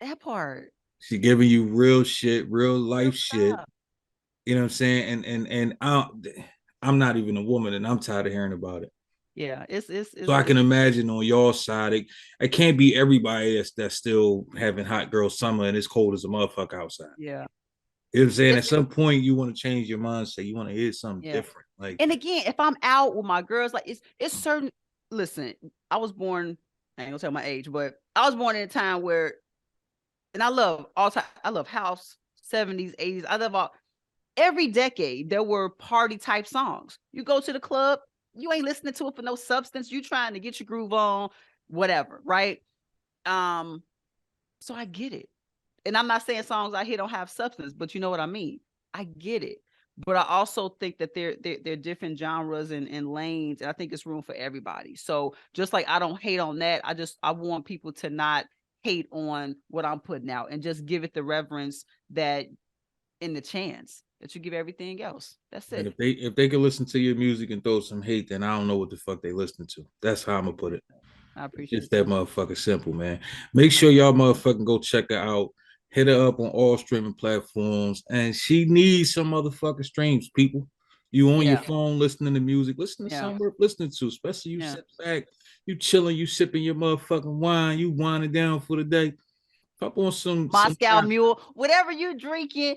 that part. She giving you real shit, real life shit. Stuff. You know what I'm saying? And I'm not even a woman, and I'm tired of hearing about it. Yeah, So I can imagine on your side, it can't be everybody that's still having hot girl summer and it's cold as a motherfucker outside. yeah. You know what I'm saying? At some point, you want to change your mindset. You want to hear something different. Like, and again, if I'm out with my girls, like it's certain. Listen, I was born. I ain't gonna tell my age, but I was born in a time where, and I love all time. I love house, 70s, 80s. I love all. Every decade there were party type songs. You go to the club, you ain't listening to it for no substance. You trying to get your groove on, whatever, right? So I get it. And I'm not saying songs I hear don't have substance, but you know what I mean. I get it. but I also think that they're different genres and lanes, and I think it's room for everybody. So just like I don't hate on that, I want people to not hate on what I'm putting out and just give it the reverence that in the chance that you give everything else. That's And it. if they can listen to your music and throw some hate, then I don't know what the fuck they listening to. That's how I'm gonna put it. I It's appreciate that that. motherfucking simple, man. Make sure y'all motherfucking go check her out. Hit her up on all streaming platforms, and she needs some motherfucking streams. People, you on your Yeah, phone listening to music, listen to yeah, something worth listening to. Especially you yeah. sit back, you chilling, you sipping your motherfucking wine, you winding down for the day. Pop on some Moscow Mule, whatever you're drinking,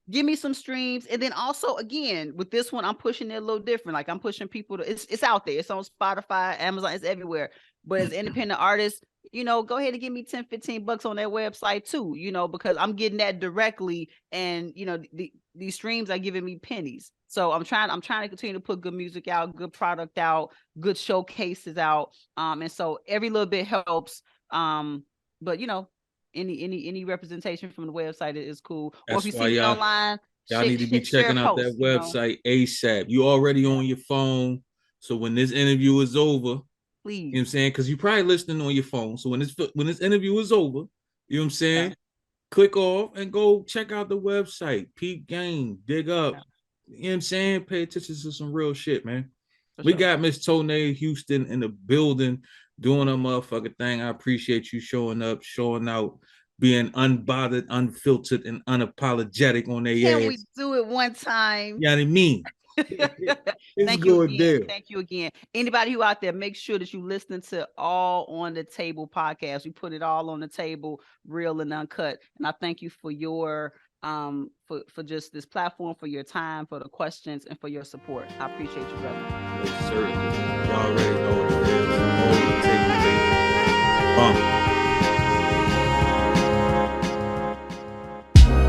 give me some streams. And then also, again, with this one, I'm pushing it a little different. Like I'm pushing people to, it's out there. It's on Spotify, Amazon, it's everywhere. But as independent artists, go ahead and give me 10, 15 bucks on their website too, because I'm getting that directly. And, these streams are giving me pennies. So I'm trying to continue to put good music out, good product out, good showcases out. And so every little bit helps. But any representation from the website is cool. Or if That's you why see me online, y'all need to be share a checking out post. that website ASAP. You already on your phone, so when this interview is over, Please. you know what I'm saying? Because you're probably listening on your phone. So when this interview is over, you know what I'm saying? Yeah. Click off and go check out the website. Peep game, dig up. Yeah. You know what I'm saying? Pay attention to some real shit, man. For We sure. got Miss Toine Houston in the building doing a motherfucking thing. I appreciate you showing up, showing out, being unbothered, unfiltered, and unapologetic on their Can ass. we do it one time? You know what I mean? It's Thank you good again. there. Thank you again. Anybody who out there, make sure that you listen to All on the Table podcast. We put it all on the table, real and uncut. And I thank you for your for just this platform, for your time, for the questions, and for your support. I appreciate you, brother. Yes, sir. Y'all already know what it is. All on the table, baby.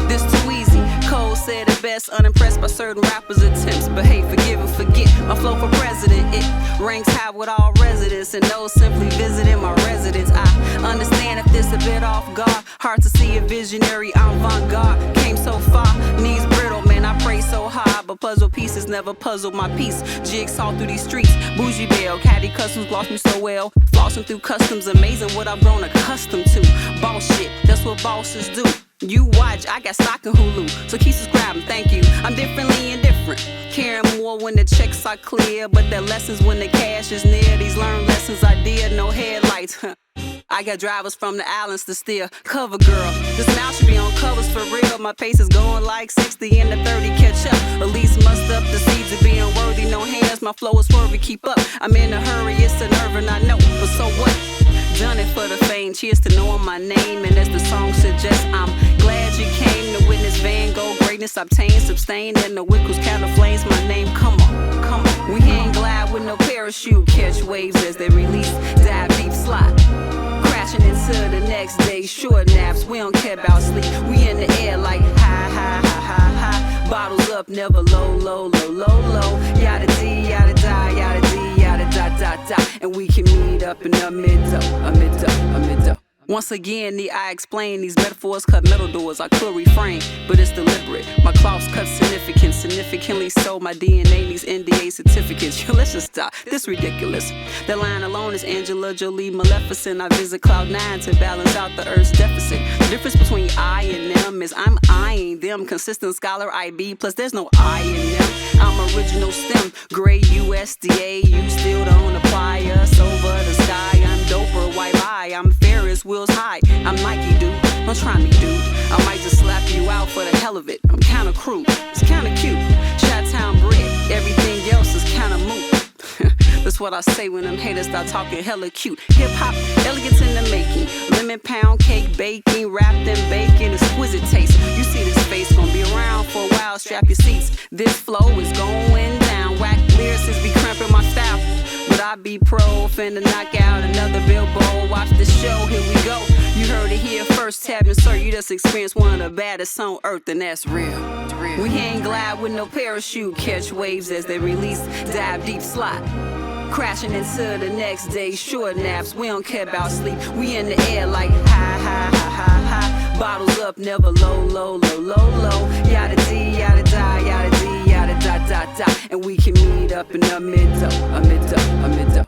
This too easy. Cole said it best, unimpressed by certain rappers' attempts. But hey, forgive and forget. My flow for president, it ranks high with all residents. And those simply visiting my residence. I understand if this a bit off guard. Hard to see a visionary avant-garde. Came so far, knees brittle, man, I pray so hard. But puzzle pieces never puzzle my piece. Jigsaw through these streets, bougie bell. Caddy customs gloss me so well. Flossing through customs, amazing what I've grown accustomed to. Boss shit, that's what bosses do. You watch, I got stock in Hulu, so keep subscribing, thank you. I'm differently indifferent, caring more when the checks are clear, but the lessons when the cash is near. These learned lessons I did, no headlights. I got drivers from the islands to steer. Cover girl, this mouth should be on covers for real. My pace is going like 60 and the 30 catch up. At least must up the seeds of being worthy. No hands, my flow is swervy, keep up. I'm in a hurry, it's a nerve and I know, but so what? Done it for the fame, cheers to knowing my name. And as the song suggests, I'm glad you came to witness Van Gogh greatness obtained, sustained, and the wick was kind of flames. My name, come on. We hang glide with no parachute, catch waves as they release, dive deep, slide. Crashing into the next day, short naps, we don't care about sleep. We in the air like high, high, high, high, high. Bottles up, never low, low, low, low, low. Yada D, yada die, yada D, yada da, da, da. And we can meet up in the middle, a middle, a middle. Once again, need I explain these metaphors cut metal doors. I could refrain, but it's deliberate. My cloths cut significantly so. My DNA needs NDA certificates. Yo, let's just stop. This ridiculous. The line alone is Angela Jolie Maleficent. I visit Cloud9 to balance out the Earth's deficit. The difference between I and them is I'm eyeing them. Consistent scholar IB, plus there's no I in them. I'm original STEM, gray USDA. You still don't apply us over the sky. I'm doper, white lie. I'm Ferris wheels high. I'm Nike, dude. Don't try me, dude. I might just slap you out for the hell of it. I'm kinda crude. It's kinda cute. Chi-town bread. Everything else is kinda moot. That's what I say when them haters start talking hella cute. Hip-hop, elegance in the making. Lemon pound cake, baking, wrapped in bacon, exquisite taste. You see this face, gonna be around for a while. Strap your seats. This flow is going down. Whack lyricists be cramping my style. But I be pro, finna knock out another billboard. Watch the show, here we go. You heard it here first, tab insert. You just experienced one of the baddest on earth, and that's real. We ain't glide with no parachute. Catch waves as they release, dive deep, slide. Crashing into the next day, short naps. We don't care about sleep. We in the air like high, high, high, high, high. Bottles up, never low, low, low, low, low. Yada D, yada die, yada D, yada. and we can meet up in the middle, a middle, a middle.